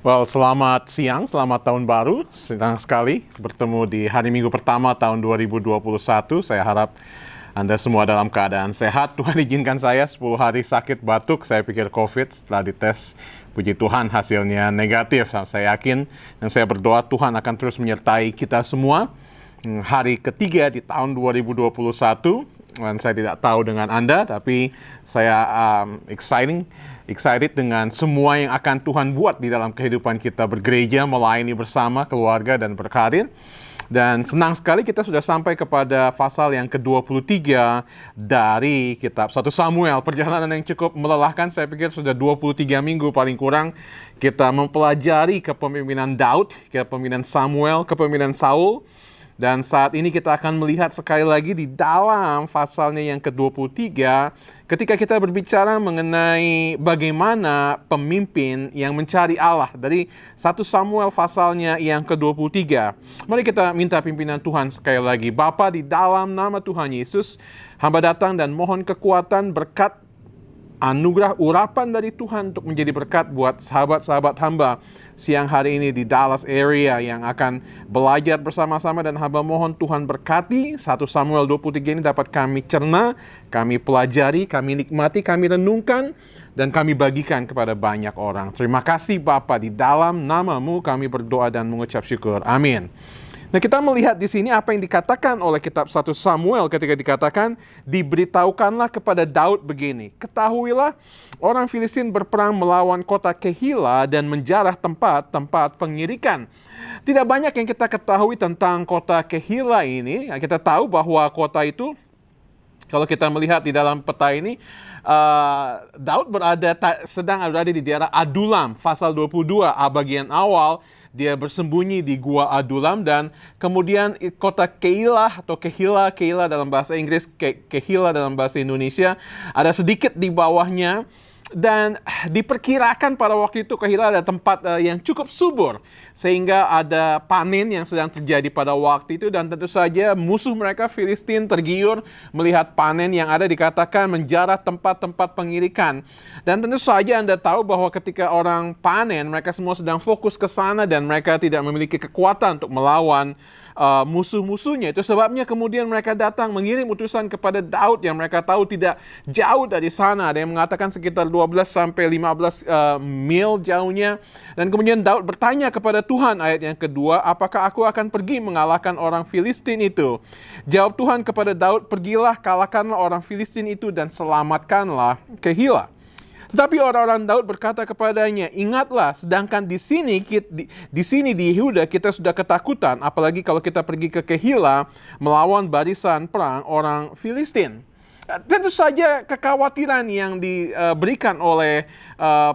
Well, selamat siang, selamat tahun baru. Senang sekali bertemu di hari Minggu pertama tahun 2021. Saya harap Anda semua dalam keadaan sehat. Tuhan izinkan saya 10 hari sakit batuk. Saya pikir COVID, setelah dites, puji Tuhan hasilnya negatif. Saya yakin dan saya berdoa Tuhan akan terus menyertai kita semua. Hari ketiga di tahun 2021. Dan saya tidak tahu dengan Anda, tapi saya excited dengan semua yang akan Tuhan buat di dalam kehidupan kita bergereja, melayani bersama, keluarga, dan berkarir. Dan senang sekali kita sudah sampai kepada pasal yang ke-23 dari kitab 1 Samuel. Perjalanan yang cukup melelahkan, saya pikir sudah 23 minggu paling kurang kita mempelajari kepemimpinan Daud, kepemimpinan Samuel, kepemimpinan Saul. Dan saat ini kita akan melihat sekali lagi di dalam pasalnya yang ke-23 ketika kita berbicara mengenai bagaimana pemimpin yang mencari Allah. Dari 1 Samuel pasalnya yang ke-23. Mari kita minta pimpinan Tuhan sekali lagi. Bapa, di dalam nama Tuhan Yesus, hamba datang dan mohon kekuatan, berkat, anugerah, urapan dari Tuhan untuk menjadi berkat buat sahabat-sahabat hamba siang hari ini di Dallas area yang akan belajar bersama-sama, dan hamba mohon Tuhan berkati 1 Samuel 23 ini dapat kami cerna, kami pelajari, kami nikmati, kami renungkan, dan kami bagikan kepada banyak orang. Terima kasih Bapa, di dalam nama-Mu kami berdoa dan mengucap syukur. Amin. Nah, kita melihat di sini apa yang dikatakan oleh kitab 1 Samuel ketika dikatakan, diberitahukanlah kepada Daud begini, ketahuilah orang Filistin berperang melawan kota Kehila dan menjarah tempat-tempat pengirikan. Tidak banyak yang kita ketahui tentang kota Kehila ini. Kita tahu bahwa kota itu, kalau kita melihat di dalam peta ini, Daud sedang berada di daerah Adulam, pasal 22, bagian awal. Dia bersembunyi di gua Adulam, dan kemudian kota Keilah atau Kehila dalam bahasa Inggris, Kehila dalam bahasa Indonesia, ada sedikit di bawahnya. Dan diperkirakan pada waktu itu Kehila ada tempat yang cukup subur, sehingga ada panen yang sedang terjadi pada waktu itu. Dan tentu saja musuh mereka Filistin tergiur melihat panen yang ada, dikatakan menjarah tempat-tempat pengirikan. Dan tentu saja Anda tahu bahwa ketika orang panen, mereka semua sedang fokus ke sana dan mereka tidak memiliki kekuatan untuk melawan musuh-musuhnya. Itu sebabnya kemudian mereka datang mengirim utusan kepada Daud yang mereka tahu tidak jauh dari sana. Ada yang mengatakan sekitar 12 sampai 15 mil jauhnya. Dan kemudian Daud bertanya kepada Tuhan, ayat yang kedua, apakah aku akan pergi mengalahkan orang Filistin itu? Jawab Tuhan kepada Daud, pergilah, kalahkanlah orang Filistin itu dan selamatkanlah Kehila. Tetapi orang-orang Daud berkata kepadanya, ingatlah, sedangkan di sini di Yehuda kita sudah ketakutan, apalagi kalau kita pergi ke Kehila melawan barisan perang orang Filistin. Tentu saja kekhawatiran yang diberikan oleh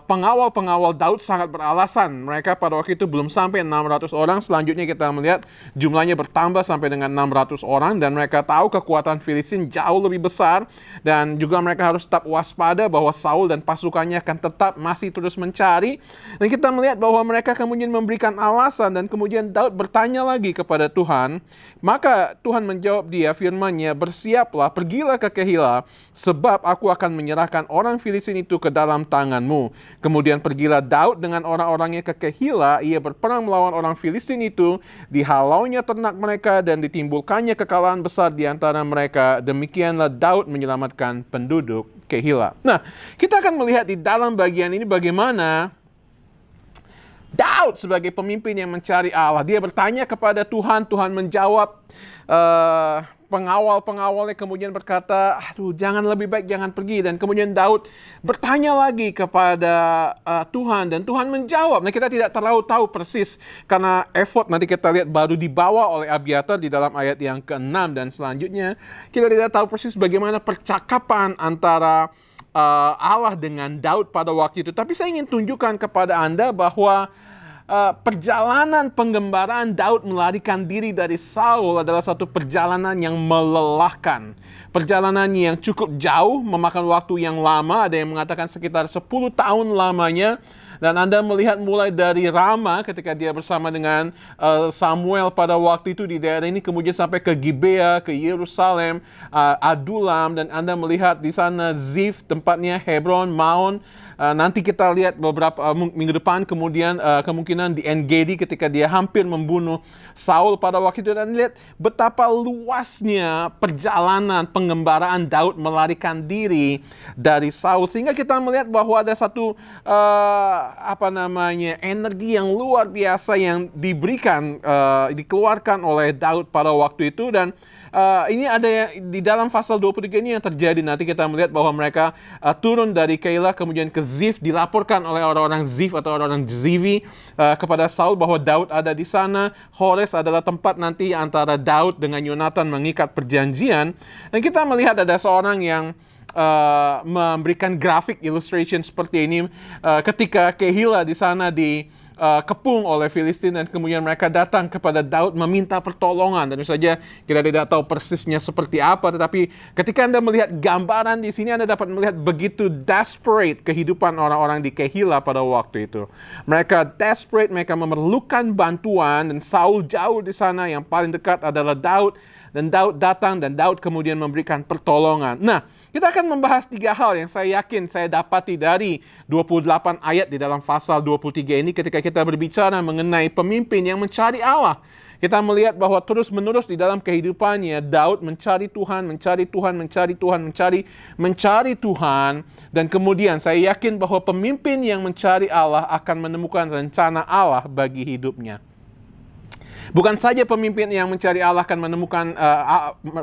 pengawal-pengawal Daud sangat beralasan. Mereka pada waktu itu belum sampai 600 orang. Selanjutnya kita melihat jumlahnya bertambah sampai dengan 600 orang. Dan mereka tahu kekuatan Filistin jauh lebih besar. Dan juga mereka harus tetap waspada bahwa Saul dan pasukannya akan tetap masih terus mencari. Dan kita melihat bahwa mereka kemudian memberikan alasan. Dan kemudian Daud bertanya lagi kepada Tuhan. Maka Tuhan menjawab dia, firman-Nya, bersiaplah, pergilah ke Kehila, sebab aku akan menyerahkan orang Filistin itu ke dalam tanganmu. Kemudian pergilah Daud dengan orang-orangnya ke Kehila. Ia berperang melawan orang Filistin itu. Dihalaunya ternak mereka dan ditimbulkannya kekalahan besar di antara mereka. Demikianlah Daud menyelamatkan penduduk Kehila. Nah, kita akan melihat di dalam bagian ini bagaimana Daud sebagai pemimpin yang mencari Allah. Dia bertanya kepada Tuhan, Tuhan menjawab. Pengawal-pengawalnya kemudian berkata, aduh, lebih baik jangan pergi. Dan kemudian Daud bertanya lagi kepada Tuhan, dan Tuhan menjawab. Nah, kita tidak terlalu tahu persis karena effort nanti kita lihat baru dibawa oleh Abiatar di dalam ayat yang ke-6 dan selanjutnya. Kita tidak tahu persis bagaimana percakapan antara Allah dengan Daud pada waktu itu. Tapi saya ingin tunjukkan kepada Anda bahwa perjalanan penggembaraan Daud melarikan diri dari Saul adalah satu perjalanan yang melelahkan. Perjalanan yang cukup jauh, memakan waktu yang lama, ada yang mengatakan sekitar 10 tahun lamanya. Dan Anda melihat mulai dari Rama ketika dia bersama dengan Samuel pada waktu itu di daerah ini, kemudian sampai ke Gibea, ke Yerusalem, Adulam, dan Anda melihat di sana Zif, tempatnya Hebron, Maon. Nanti kita lihat beberapa minggu depan, kemudian kemungkinan di En-Gedi ketika dia hampir membunuh Saul pada waktu itu. Dan lihat betapa luasnya perjalanan penggembaraan Daud melarikan diri dari Saul, sehingga kita melihat bahwa ada satu energi yang luar biasa yang diberikan, dikeluarkan oleh Daud pada waktu itu. Dan ini ada di dalam pasal 23 ini yang terjadi. Nanti kita melihat bahwa mereka turun dari Keila kemudian ke Zif, dilaporkan oleh orang-orang Zif atau orang-orang Zivi kepada Saul bahwa Daud ada di sana. Hores adalah tempat nanti antara Daud dengan Yonatan mengikat perjanjian. Dan kita melihat ada seorang yang memberikan grafik illustration seperti ini ketika Keila di sana dikepung oleh Filistin, dan kemudian mereka datang kepada Daud meminta pertolongan. Dan saja kita tidak tahu persisnya seperti apa, tetapi ketika Anda melihat gambaran di sini, Anda dapat melihat begitu desperate kehidupan orang-orang di Keila pada waktu itu. Mereka desperate, mereka memerlukan bantuan, dan Saul jauh di sana, yang paling dekat adalah Daud. Dan Daud datang, dan Daud kemudian memberikan pertolongan. Nah, kita akan membahas 3 hal yang saya yakin saya dapati dari 28 ayat di dalam pasal 23 ini ketika kita berbicara mengenai pemimpin yang mencari Allah. Kita melihat bahwa terus-menerus di dalam kehidupannya, Daud mencari Tuhan, mencari Tuhan, mencari Tuhan, mencari Tuhan. Dan kemudian saya yakin bahwa pemimpin yang mencari Allah akan menemukan rencana Allah bagi hidupnya. Bukan saja pemimpin yang mencari Allah akan menemukan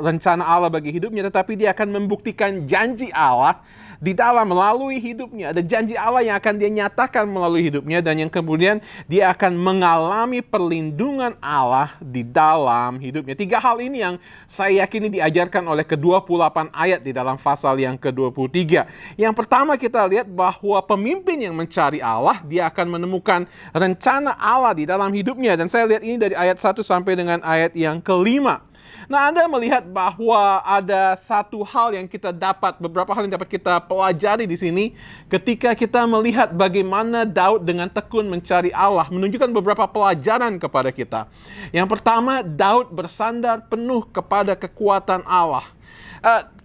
rencana Allah bagi hidupnya, tetapi dia akan membuktikan janji Allah di dalam melalui hidupnya. Ada janji Allah yang akan dia nyatakan melalui hidupnya, dan yang kemudian dia akan mengalami perlindungan Allah di dalam hidupnya. 3 hal ini yang saya yakini diajarkan oleh ke-28 ayat di dalam pasal yang ke-23. Yang pertama, kita lihat bahwa pemimpin yang mencari Allah, dia akan menemukan rencana Allah di dalam hidupnya. Dan saya lihat ini dari ayat 1 sampai dengan ayat yang ke-5. Nah, Anda melihat bahwa ada satu hal yang kita dapat, beberapa hal yang dapat kita pelajari di sini ketika kita melihat bagaimana Daud dengan tekun mencari Allah, menunjukkan beberapa pelajaran kepada kita. Yang pertama, Daud bersandar penuh kepada kekuatan Allah.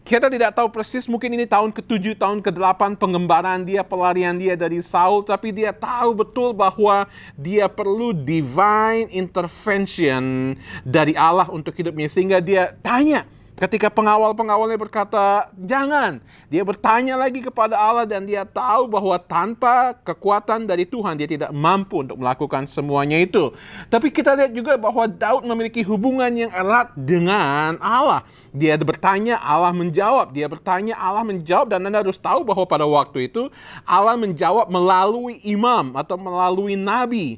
Kita tidak tahu persis, mungkin ini tahun ke-7, tahun ke-8 penggembaraan dia, pelarian dia dari Saul, tapi dia tahu betul bahwa dia perlu divine intervention dari Allah untuk hidupnya, sehingga dia tanya. Ketika pengawal-pengawalnya berkata, jangan. Dia bertanya lagi kepada Allah, dan dia tahu bahwa tanpa kekuatan dari Tuhan, dia tidak mampu untuk melakukan semuanya itu. Tapi kita lihat juga bahwa Daud memiliki hubungan yang erat dengan Allah. Dia bertanya, Allah menjawab. Dia bertanya, Allah menjawab. Dan Anda harus tahu bahwa pada waktu itu, Allah menjawab melalui imam atau melalui nabi.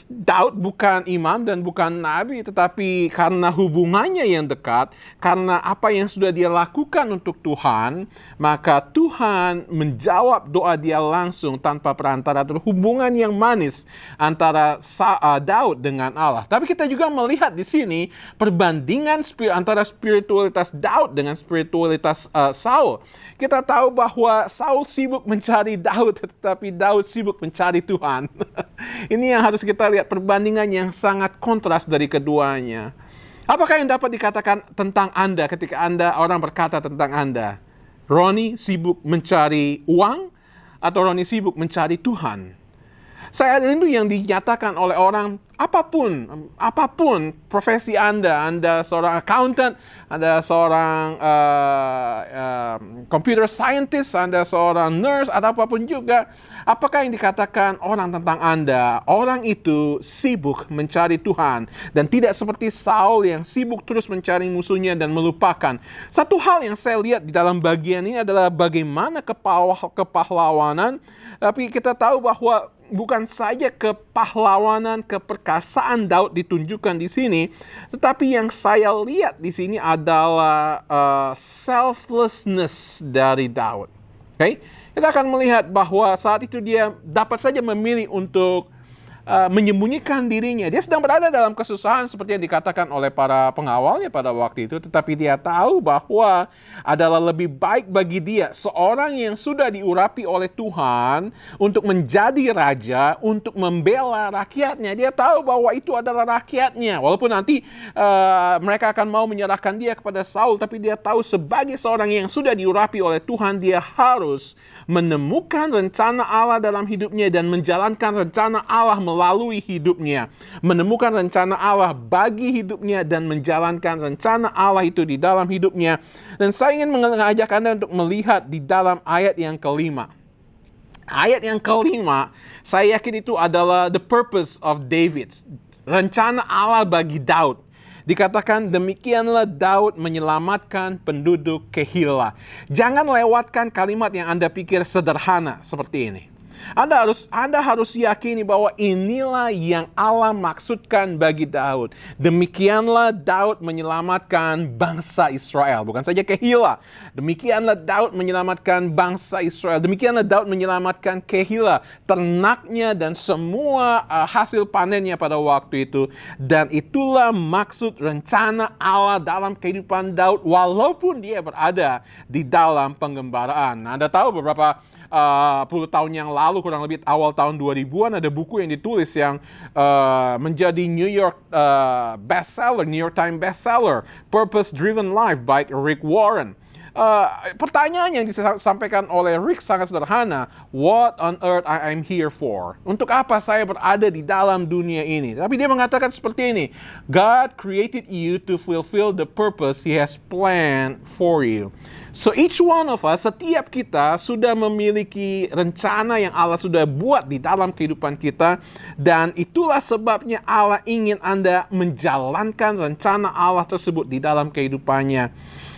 Daud bukan imam dan bukan nabi, tetapi karena hubungannya yang dekat, karena apa yang sudah dia lakukan untuk Tuhan, maka Tuhan menjawab doa dia langsung tanpa perantara. Hubungan yang manis antara Daud dengan Allah. Tapi kita juga melihat di sini perbandingan antara spiritualitas Daud dengan spiritualitas Saul. Kita tahu bahwa Saul sibuk mencari Daud, tetapi Daud sibuk mencari Tuhan. Ini yang harus kita lihat, perbandingan yang sangat kontras dari keduanya. Apakah yang dapat dikatakan tentang Anda ketika orang berkata tentang Anda? Roni sibuk mencari uang atau Roni sibuk mencari Tuhan? Saya rindu yang dinyatakan oleh orang, apapun profesi Anda seorang accountant, Anda seorang computer scientist, Anda seorang nurse, atau apapun juga, apakah yang dikatakan orang tentang Anda? Orang itu sibuk mencari Tuhan, dan tidak seperti Saul yang sibuk terus mencari musuhnya dan melupakan. Satu hal yang saya lihat di dalam bagian ini adalah bagaimana kepahlawanan, tapi kita tahu bahwa bukan saja kepahlawanan, keperkasaan Daud ditunjukkan di sini, tetapi yang saya lihat di sini adalah selflessness dari Daud. Okay? Kita akan melihat bahwa saat itu dia dapat saja memilih untuk menyembunyikan dirinya. Dia sedang berada dalam kesusahan seperti yang dikatakan oleh para pengawalnya pada waktu itu. Tetapi dia tahu bahwa adalah lebih baik bagi dia, seorang yang sudah diurapi oleh Tuhan untuk menjadi raja, untuk membela rakyatnya. Dia tahu bahwa itu adalah rakyatnya. Walaupun nanti mereka akan mau menyerahkan dia kepada Saul, tapi dia tahu sebagai seorang yang sudah diurapi oleh Tuhan, dia harus menemukan rencana Allah dalam hidupnya dan menjalankan rencana Allah melalui hidupnya. Menemukan rencana Allah bagi hidupnya dan menjalankan rencana Allah itu di dalam hidupnya. Dan saya ingin mengajak Anda untuk melihat di dalam ayat yang kelima. Ayat yang kelima, saya yakin itu adalah the purpose of David. Rencana Allah bagi Daud. Dikatakan demikianlah Daud menyelamatkan penduduk Kehila. Jangan lewatkan kalimat yang Anda pikir sederhana seperti ini. Anda harus yakini bahwa inilah yang Allah maksudkan bagi Daud. Demikianlah Daud menyelamatkan bangsa Israel. Bukan saja Kehila. Demikianlah Daud menyelamatkan bangsa Israel. Demikianlah Daud menyelamatkan Kehila, ternaknya dan semua hasil panennya pada waktu itu. Dan itulah maksud rencana Allah dalam kehidupan Daud walaupun dia berada di dalam penggembaraan. Anda tahu beberapa puluh tahun yang lalu, kurang lebih awal tahun 2000-an, ada buku yang ditulis yang menjadi New York Times bestseller, Purpose Driven Life by Rick Warren. Pertanyaan yang disampaikan oleh Rick sangat sederhana. What on earth I am here for? Untuk apa saya berada di dalam dunia ini? Tapi dia mengatakan seperti ini. God created you to fulfill the purpose He has planned for you. So each one of us, setiap kita sudah memiliki rencana yang Allah sudah buat di dalam kehidupan kita. Dan itulah sebabnya Allah ingin Anda menjalankan rencana Allah tersebut di dalam kehidupannya.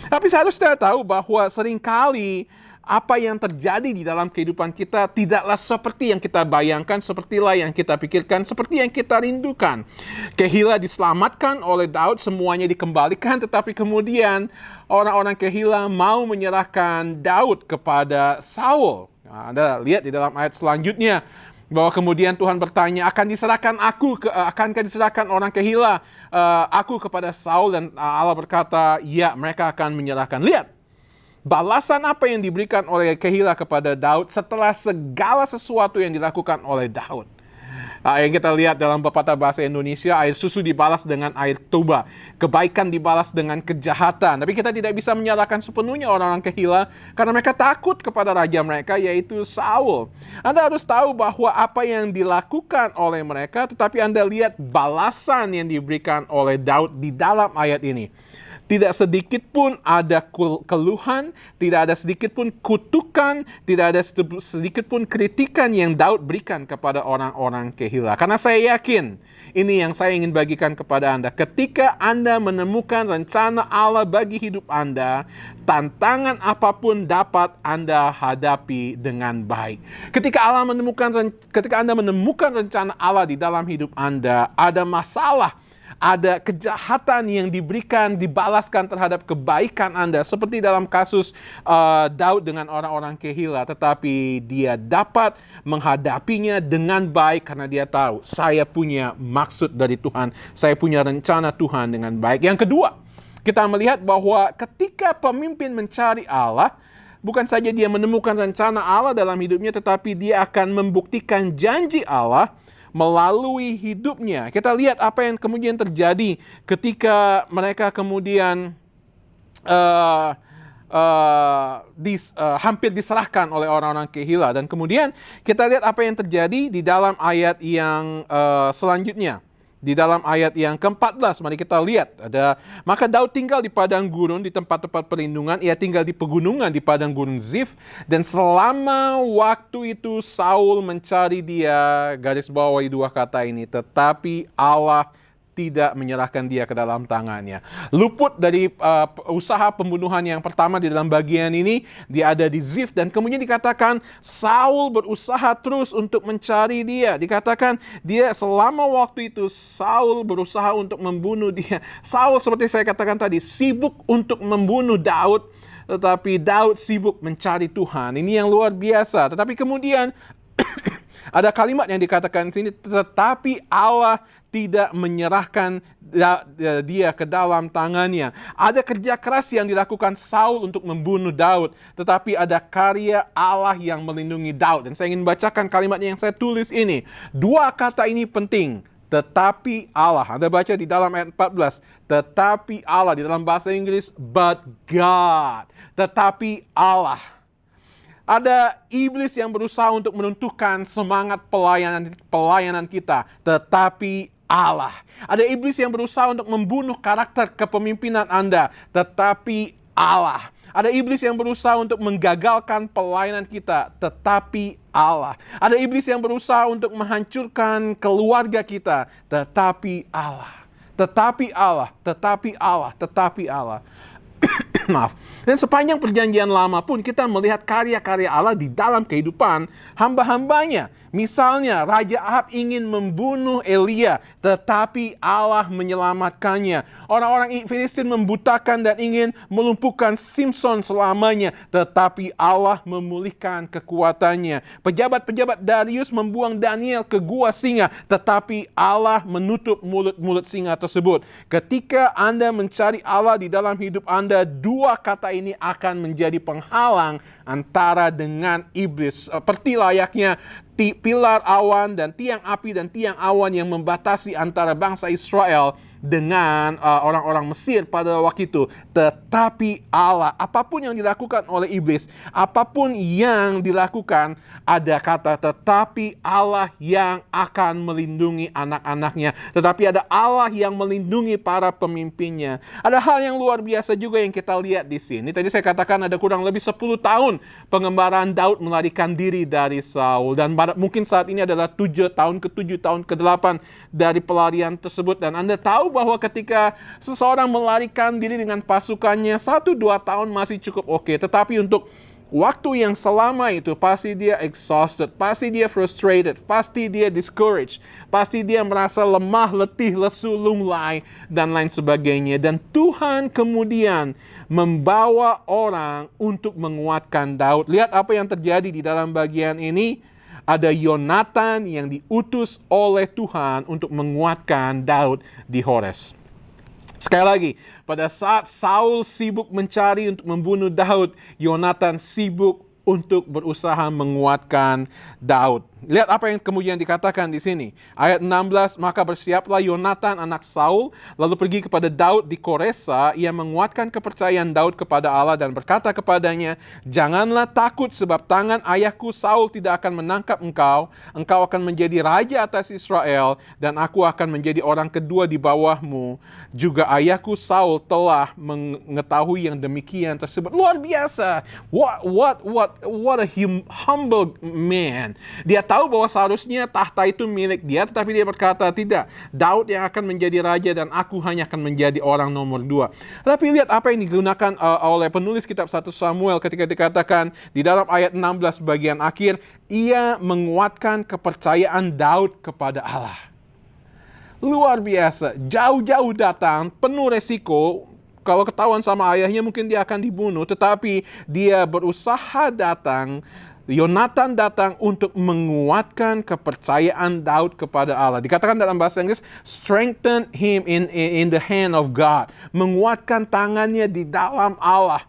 Tapi seharusnya tahu bahwa seringkali apa yang terjadi di dalam kehidupan kita tidaklah seperti yang kita bayangkan, sepertilah yang kita pikirkan, seperti yang kita rindukan. Kehila diselamatkan oleh Daud, semuanya dikembalikan, tetapi kemudian orang-orang Kehila mau menyerahkan Daud kepada Saul. Nah, Anda lihat di dalam ayat selanjutnya, bahwa kemudian Tuhan bertanya, akankah diserahkan orang Kehila aku kepada Saul? Dan Allah berkata, ya, mereka akan menyerahkan. Lihat, balasan apa yang diberikan oleh Kehila kepada Daud setelah segala sesuatu yang dilakukan oleh Daud. Yang kita lihat dalam pepatah bahasa Indonesia, air susu dibalas dengan air tuba. Kebaikan dibalas dengan kejahatan. Tapi kita tidak bisa menyalahkan sepenuhnya orang-orang Kehila karena mereka takut kepada raja mereka, yaitu Saul. Anda harus tahu bahwa apa yang dilakukan oleh mereka, tetapi Anda lihat balasan yang diberikan oleh Daud di dalam ayat ini. Tidak sedikit pun ada keluhan, tidak ada sedikit pun kutukan, tidak ada sedikit pun kritikan yang Daud berikan kepada orang-orang Kehila. Karena saya yakin, ini yang saya ingin bagikan kepada Anda. Ketika Anda menemukan rencana Allah bagi hidup Anda, tantangan apapun dapat Anda hadapi dengan baik. Ketika Anda menemukan rencana Allah di dalam hidup Anda, ada masalah, ada kejahatan yang dibalaskan terhadap kebaikan Anda. Seperti dalam kasus Daud dengan orang-orang Kehila. Tetapi dia dapat menghadapinya dengan baik karena dia tahu, saya punya maksud dari Tuhan. Saya punya rencana Tuhan dengan baik. Yang kedua, kita melihat bahwa ketika pemimpin mencari Allah, bukan saja dia menemukan rencana Allah dalam hidupnya, tetapi dia akan membuktikan janji Allah melalui hidupnya. Kita lihat apa yang kemudian terjadi ketika mereka kemudian hampir diserahkan oleh orang-orang Kehila. Dan kemudian kita lihat apa yang terjadi di dalam ayat yang selanjutnya. Di dalam ayat yang ke-14, mari kita lihat. Maka Daud tinggal di padang gurun, di tempat-tempat perlindungan. Ia tinggal di pegunungan, di padang gurun Zif. Dan selama waktu itu Saul mencari dia, garis bawahi dua kata ini, tetapi Allah tidak menyerahkan dia ke dalam tangannya. Luput dari usaha pembunuhan yang pertama di dalam bagian ini, dia ada di Zif, dan kemudian dikatakan Saul berusaha terus untuk mencari dia. Dikatakan dia selama waktu itu Saul berusaha untuk membunuh dia. Saul, seperti saya katakan tadi, sibuk untuk membunuh Daud, tetapi Daud sibuk mencari Tuhan. Ini yang luar biasa. Tetapi kemudian Ada kalimat yang dikatakan di sini, tetapi Allah tidak menyerahkan dia ke dalam tangannya. Ada kerja keras yang dilakukan Saul untuk membunuh Daud, tetapi ada karya Allah yang melindungi Daud. Dan saya ingin bacakan kalimat yang saya tulis ini. Dua kata ini penting. Tetapi Allah. Anda baca di dalam ayat 14. Tetapi Allah. Di dalam bahasa Inggris, but God. Tetapi Allah. Ada iblis yang berusaha untuk menentukan semangat pelayanan kita. Tetapi Allah. Ada iblis yang berusaha untuk membunuh karakter kepemimpinan Anda. Tetapi Allah. Ada iblis yang berusaha untuk menggagalkan pelayanan kita, tetapi Allah. Ada iblis yang berusaha untuk menghancurkan keluarga kita, tetapi Allah. Tetapi Allah, tetapi Allah, tetapi Allah. Maaf. Dan sepanjang perjanjian lama pun kita melihat karya-karya Allah di dalam kehidupan hamba-hambanya. Misalnya Raja Ahab ingin membunuh Elia, tetapi Allah menyelamatkannya. Orang-orang Filistin membutakan dan ingin melumpuhkan Simson selamanya, tetapi Allah memulihkan kekuatannya. Pejabat-pejabat Darius membuang Daniel ke gua singa, tetapi Allah menutup mulut-mulut singa tersebut. Ketika Anda mencari Allah di dalam hidup Anda, dua kata ini akan menjadi penghalang antara dengan iblis. Seperti layaknya pilar awan dan tiang api dan tiang awan yang membatasi antara bangsa Israel dengan orang-orang Mesir pada waktu itu. Tetapi Allah, apapun yang dilakukan oleh iblis, apapun yang dilakukan, ada kata tetapi Allah yang akan melindungi anak-anaknya. Tetapi ada Allah yang melindungi para pemimpinnya. Ada hal yang luar biasa juga yang kita lihat di sini. Tadi saya katakan ada kurang lebih 10 tahun pengembaraan Daud melarikan diri dari Saul. Dan mungkin saat ini adalah 7 tahun ke-7, tahun ke-8 dari pelarian tersebut. Dan Anda tahu bahwa ketika seseorang melarikan diri dengan pasukannya 1-2 tahun masih cukup oke. Tetapi untuk waktu yang selama itu pasti dia exhausted, pasti dia frustrated, pasti dia discouraged, pasti dia merasa lemah, letih, lesu, lunglai, dan lain sebagainya. Dan Tuhan kemudian membawa orang untuk menguatkan Daud. Lihat apa yang terjadi di dalam bagian ini. Ada Yonatan yang diutus oleh Tuhan untuk menguatkan Daud di Hores. Sekali lagi, pada saat Saul sibuk mencari untuk membunuh Daud, Yonatan sibuk untuk berusaha menguatkan Daud. Lihat apa yang kemudian dikatakan di sini. Ayat 16, maka bersiaplah Yonatan anak Saul, lalu pergi kepada Daud di Koresa. Ia menguatkan kepercayaan Daud kepada Allah dan berkata kepadanya, janganlah takut sebab tangan ayahku Saul tidak akan menangkap engkau. Engkau akan menjadi raja atas Israel dan aku akan menjadi orang kedua di bawahmu. Juga ayahku Saul telah mengetahui yang demikian tersebut. Luar biasa. What a humble man. Dia tahu bahwa seharusnya tahta itu milik dia, tetapi dia berkata, tidak, Daud yang akan menjadi raja dan aku hanya akan menjadi orang nomor 2. Tapi lihat apa yang digunakan oleh penulis kitab 1 Samuel ketika dikatakan di dalam ayat 16 bagian akhir, ia menguatkan kepercayaan Daud kepada Allah. Luar biasa, jauh-jauh datang, penuh resiko. Kalau ketahuan sama ayahnya mungkin dia akan dibunuh, tetapi dia berusaha datang. Yonatan datang untuk menguatkan kepercayaan Daud kepada Allah. Dikatakan dalam bahasa Inggris, strengthen him in the hand of God. Menguatkan tangannya di dalam Allah.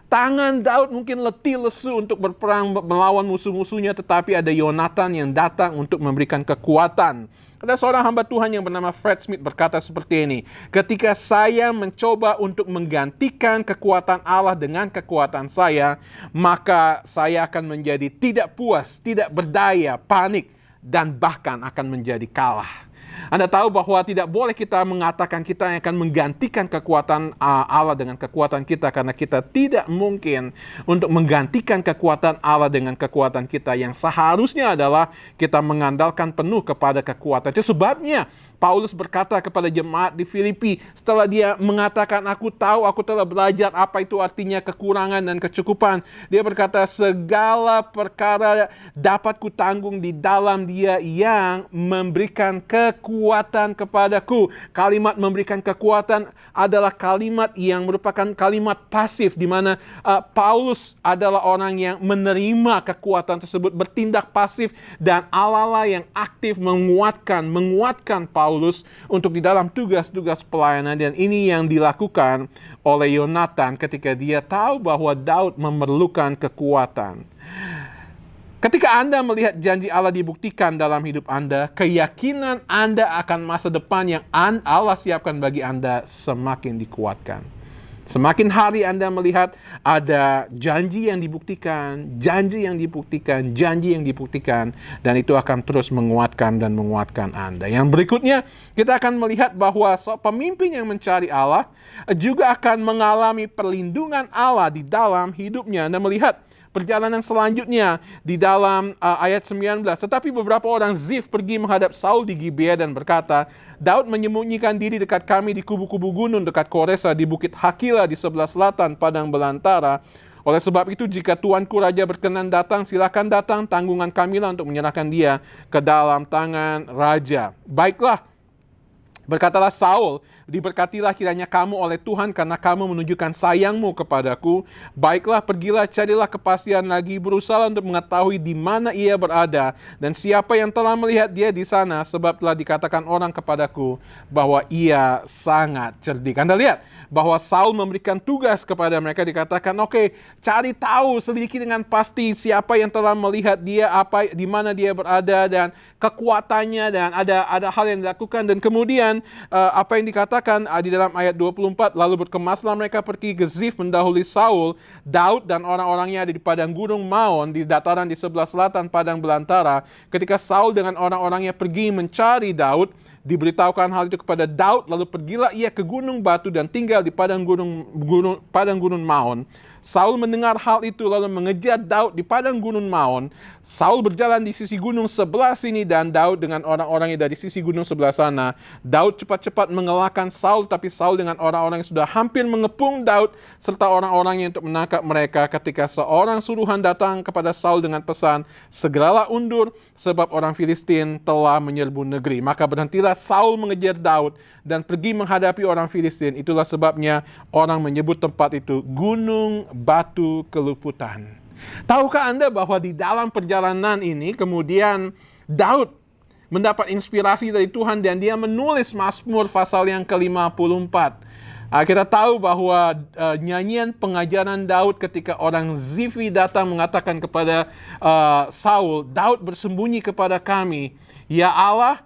Tangan Daud mungkin letih lesu untuk berperang melawan musuh-musuhnya, tetapi ada Yonatan yang datang untuk memberikan kekuatan. Ada seorang hamba Tuhan yang bernama Fred Smith berkata seperti ini, ketika saya mencoba untuk menggantikan kekuatan Allah dengan kekuatan saya, maka saya akan menjadi tidak puas, tidak berdaya, panik, dan bahkan akan menjadi kalah. Anda tahu bahwa tidak boleh kita mengatakan kita yang akan menggantikan kekuatan Allah dengan kekuatan kita, karena kita tidak mungkin untuk menggantikan kekuatan Allah dengan kekuatan kita. Yang seharusnya adalah kita mengandalkan penuh kepada kekuatan. Itu sebabnya Paulus berkata kepada jemaat di Filipi setelah dia mengatakan, aku tahu aku telah belajar apa itu artinya kekurangan dan kecukupan. Dia berkata, segala perkara dapat kutanggung di dalam Dia yang memberikan kekuatan kepadaku. Kalimat memberikan kekuatan adalah kalimat yang merupakan kalimat pasif, di mana Paulus adalah orang yang menerima kekuatan tersebut, bertindak pasif, dan Allah lah yang aktif menguatkan Paulus untuk di dalam tugas-tugas pelayanan. Dan ini yang dilakukan oleh Yonatan ketika dia tahu bahwa Daud memerlukan kekuatan. Ketika Anda melihat janji Allah dibuktikan dalam hidup Anda, keyakinan Anda akan masa depan yang Allah siapkan bagi Anda semakin dikuatkan. Semakin hari Anda melihat ada janji yang dibuktikan, dan itu akan terus menguatkan Anda. Yang berikutnya, kita akan melihat bahwa pemimpin yang mencari Allah juga akan mengalami perlindungan Allah di dalam hidupnya. Anda melihat perjalanan selanjutnya di dalam ayat 19. Tetapi beberapa orang Zif pergi menghadap Saul di Gibea dan berkata, Daud menyembunyikan diri dekat kami di kubu-kubu gunung dekat Koresa, di bukit Hakila di sebelah selatan padang belantara. Oleh sebab itu, jika tuanku raja berkenan datang, silakan datang, tanggungan kamilah untuk menyerahkan dia ke dalam tangan raja. Baiklah, berkatalah Saul, diberkatilah kiranya kamu oleh Tuhan karena kamu menunjukkan sayangmu kepadaku. Baiklah, pergilah, carilah kepastian lagi, berusaha untuk mengetahui di mana ia berada dan siapa yang telah melihat dia di sana, sebab telah dikatakan orang kepadaku bahwa ia sangat cerdik. Anda lihat bahwa Saul memberikan tugas kepada mereka, dikatakan, oke, cari tahu, selidiki dengan pasti siapa yang telah melihat dia, di mana dia berada dan kekuatannya, dan ada hal yang dilakukan. Dan kemudian apa yang dikatakan di dalam ayat 24, lalu berkemaslah mereka pergi ke Zif mendahului Saul, Daud dan orang-orangnya ada di padang gunung Maon di dataran di sebelah selatan padang belantara. Ketika Saul dengan orang-orangnya pergi mencari Daud, diberitahukan hal itu kepada Daud, lalu pergilah ia ke gunung batu dan tinggal di padang gunung Maon. Saul mendengar hal itu lalu mengejar Daud di padang gunung Maon. Saul berjalan di sisi gunung sebelah sini dan Daud dengan orang-orangnya dari sisi gunung sebelah sana. Daud cepat-cepat mengalahkan Saul, tapi Saul dengan orang-orang yang sudah hampir mengepung Daud serta orang-orangnya untuk menangkap mereka. Ketika seorang suruhan datang kepada Saul dengan pesan, segeralah undur sebab orang Filistin telah menyerbu negeri. Maka berhentilah Saul mengejar Daud dan pergi menghadapi orang Filistin. Itulah sebabnya orang menyebut tempat itu Gunung Batu Keluputan. Tahukah Anda bahwa di dalam perjalanan ini kemudian Daud mendapat inspirasi dari Tuhan dan dia menulis Mazmur pasal yang ke-54. Kita tahu bahwa nyanyian pengajaran Daud ketika orang Zifi datang mengatakan kepada Saul, Daud bersembunyi kepada kami. Ya Allah,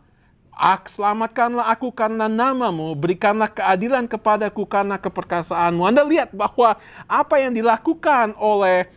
selamatkanlah aku karena namamu, berikanlah keadilan kepadaku karena keperkasaanmu. Anda lihat bahwa apa yang dilakukan oleh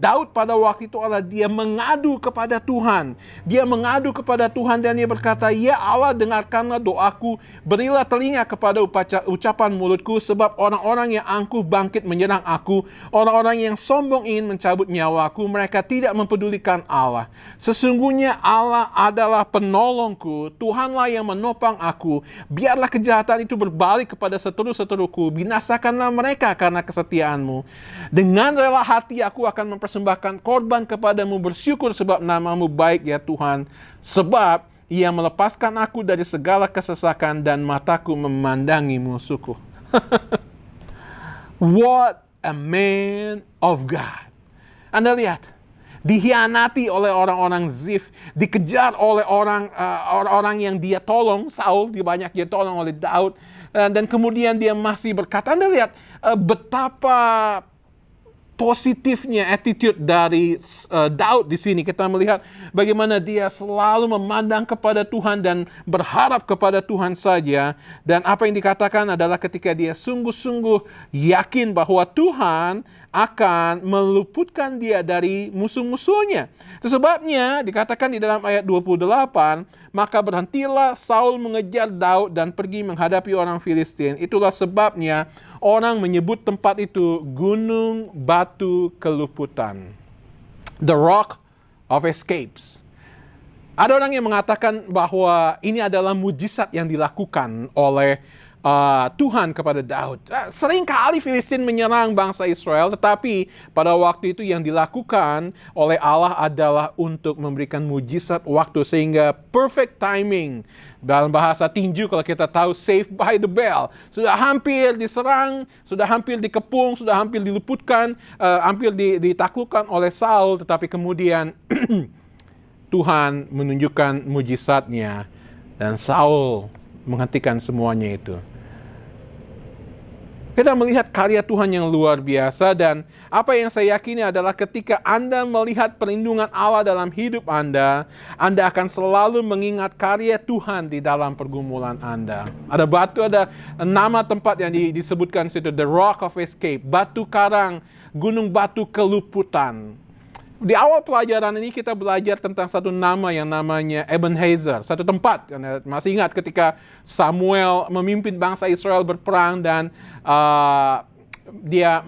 Daud pada waktu itu adalah dia mengadu kepada Tuhan. Dia mengadu kepada Tuhan dan dia berkata, ya Allah, dengarkanlah doaku, berilah telinga kepada ucapan mulutku, sebab orang-orang yang angkuh bangkit menyerang aku, orang-orang yang sombong ingin mencabut nyawaku, mereka tidak mempedulikan Allah. Sesungguhnya Allah adalah penolongku, Tuhanlah yang menopang aku. Biarlah kejahatan itu berbalik kepada seteru-seteruku, binasakanlah mereka karena kesetiaanmu. Dengan rela hati aku akan mempersembahkan korban kepadamu, bersyukur sebab namamu baik ya Tuhan, sebab ia melepaskan aku dari segala kesesakan dan mataku memandangi musuhku. What a man of God. Anda lihat, dihianati oleh orang-orang Zif, dikejar oleh orang-orang yang dia tolong, Saul, banyak dia tolong oleh Daud, dan kemudian dia masih berkata, Anda lihat betapa positifnya attitude dari Daud di sini. Kita melihat bagaimana dia selalu memandang kepada Tuhan dan berharap kepada Tuhan saja. Dan apa yang dikatakan adalah ketika dia sungguh-sungguh yakin bahwa Tuhan akan meluputkan dia dari musuh-musuhnya. Sebabnya dikatakan di dalam ayat 28, maka berhentilah Saul mengejar Daud dan pergi menghadapi orang Filistin. Itulah sebabnya orang menyebut tempat itu Gunung Batu Keluputan. The Rock of Escapes. Ada orang yang mengatakan bahwa ini adalah mujizat yang dilakukan oleh Tuhan kepada Daud. Sering kali Filistin menyerang bangsa Israel, tetapi pada waktu itu yang dilakukan oleh Allah adalah untuk memberikan mujizat waktu, sehingga perfect timing. Dalam bahasa tinju, kalau kita tahu, saved by the bell. Sudah hampir diserang, sudah hampir dikepung, sudah hampir diluputkan, hampir ditaklukkan oleh Saul, tetapi kemudian Tuhan menunjukkan mujizatnya dan Saul menghentikan semuanya itu. Kita melihat karya Tuhan yang luar biasa, dan apa yang saya yakini adalah ketika Anda melihat perlindungan Allah dalam hidup Anda akan selalu mengingat karya Tuhan di dalam pergumulan Anda. Ada batu, ada nama tempat yang disebutkan situ, The Rock of Escape, batu karang, gunung batu keluputan. Di awal pelajaran ini kita belajar tentang satu nama yang namanya Ebenezer, satu tempat. Masih ingat ketika Samuel memimpin bangsa Israel berperang dan dia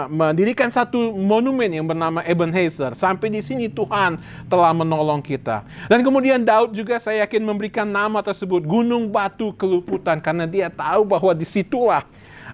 mendirikan satu monumen yang bernama Ebenezer. Sampai di sini Tuhan telah menolong kita. Dan kemudian Daud juga, saya yakin, memberikan nama tersebut Gunung Batu Keluputan, karena dia tahu bahwa disitulah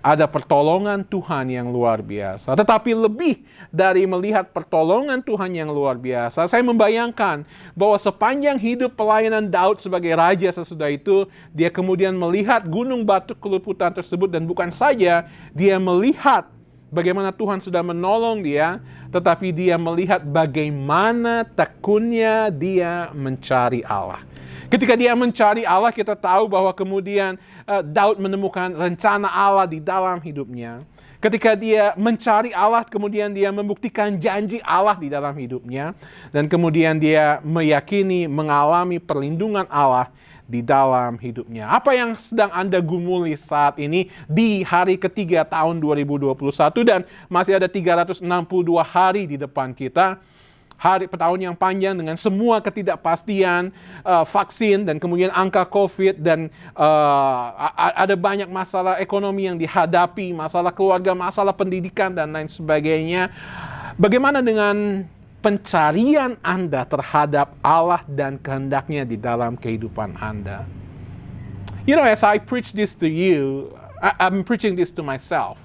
ada pertolongan Tuhan yang luar biasa. Tetapi lebih dari melihat pertolongan Tuhan yang luar biasa, saya membayangkan bahwa sepanjang hidup pelayanan Daud sebagai raja sesudah itu, dia kemudian melihat gunung batu keluputan tersebut, dan bukan saja dia melihat bagaimana Tuhan sudah menolong dia, tetapi dia melihat bagaimana tekunnya dia mencari Allah. Ketika dia mencari Allah, kita tahu bahwa kemudian Daud menemukan rencana Allah di dalam hidupnya. Ketika dia mencari Allah, kemudian dia membuktikan janji Allah di dalam hidupnya. Dan kemudian dia meyakini, mengalami perlindungan Allah di dalam hidupnya. Apa yang sedang Anda gumuli saat ini di hari ketiga tahun 2021, dan masih ada 362 hari di depan kita. Hari tahun yang panjang dengan semua ketidakpastian, vaksin, dan kemudian angka COVID, dan ada banyak masalah ekonomi yang dihadapi, masalah keluarga, masalah pendidikan, dan lain sebagainya. Bagaimana dengan pencarian Anda terhadap Allah dan kehendaknya di dalam kehidupan Anda? You know, as I preach this to you, I'm preaching this to myself.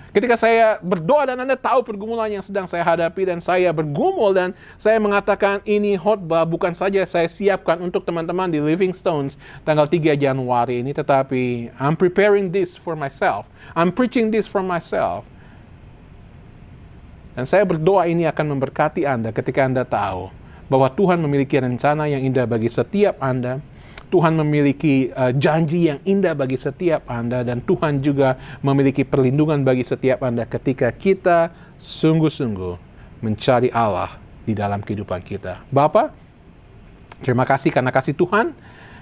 Ketika saya berdoa dan Anda tahu pergumulan yang sedang saya hadapi, dan saya bergumul dan saya mengatakan ini khotbah bukan saja saya siapkan untuk teman-teman di Living Stones tanggal 3 Januari ini, tetapi I'm preparing this for myself. I'm preaching this for myself. Dan saya berdoa ini akan memberkati Anda ketika Anda tahu bahwa Tuhan memiliki rencana yang indah bagi setiap Anda. Tuhan memiliki janji yang indah bagi setiap Anda, dan Tuhan juga memiliki perlindungan bagi setiap Anda ketika kita sungguh-sungguh mencari Allah di dalam kehidupan kita. Bapa, terima kasih karena kasih Tuhan,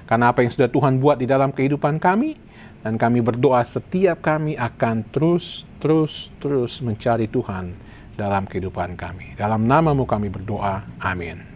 karena apa yang sudah Tuhan buat di dalam kehidupan kami, dan kami berdoa setiap kami akan terus mencari Tuhan dalam kehidupan kami. Dalam nama-Mu kami berdoa, amin.